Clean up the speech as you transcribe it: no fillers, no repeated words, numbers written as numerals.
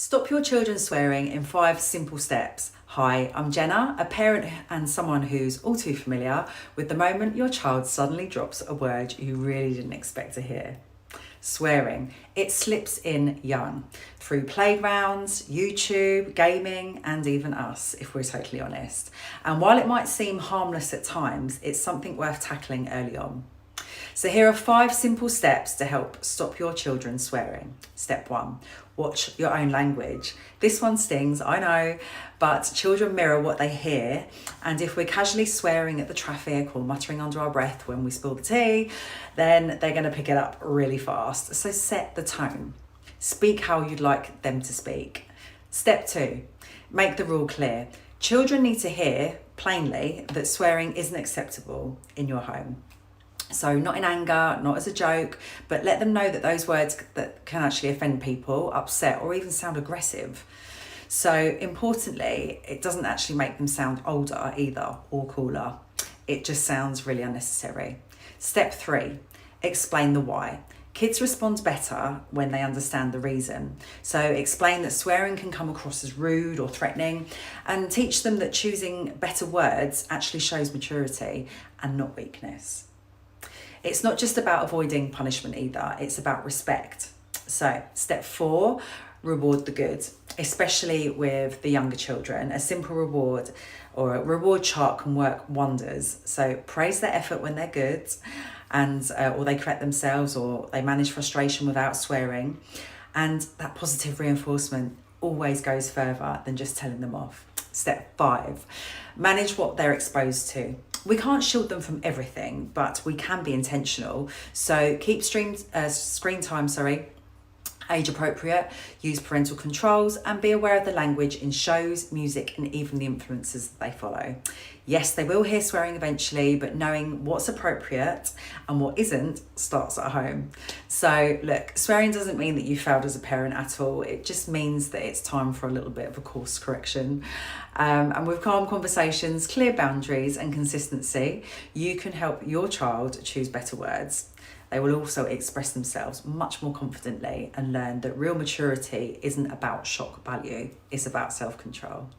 Stop your children swearing in 5 simple steps. Hi, I'm Jenna, a parent and someone who's all too familiar with the moment your child suddenly drops a word you really didn't expect to hear. Swearing. It slips in young, through playgrounds, YouTube, gaming, and even us, if we're totally honest. And while it might seem harmless at times, it's something worth tackling early on. So here are 5 simple steps to help stop your children swearing. Step 1, watch your own language. This one stings, I know, but children mirror what they hear. And if we're casually swearing at the traffic or muttering under our breath when we spill the tea, then they're going to pick it up really fast. So set the tone. Speak how you'd like them to speak. Step 2, make the rule clear. Children need to hear, plainly, that swearing isn't acceptable in your home. So not in anger, not as a joke, but let them know that those words that can actually offend people, upset, or even sound aggressive. So importantly, it doesn't actually make them sound older either or cooler. It just sounds really unnecessary. Step 3, explain the why. Kids respond better when they understand the reason. So explain that swearing can come across as rude or threatening, and teach them that choosing better words actually shows maturity and not weakness. It's not just about avoiding punishment either, it's about respect. So step 4, reward the good, especially with the younger children. A simple reward or a reward chart can work wonders. So praise their effort when they're good, and or they correct themselves, or they manage frustration without swearing. And that positive reinforcement always goes further than just telling them off. Step 5, manage what they're exposed to. We can't shield them from everything, but we can be intentional. So keep screen time, age appropriate, use parental controls, and be aware of the language in shows, music, and even the influences that they follow. Yes, they will hear swearing eventually, but knowing what's appropriate and what isn't starts at home. So look, swearing doesn't mean that you failed as a parent at all. It just means that it's time for a little bit of a course correction. And with calm conversations, clear boundaries, and consistency, you can help your child choose better words. They will also express themselves much more confidently and learn that real maturity isn't about shock value, it's about self-control.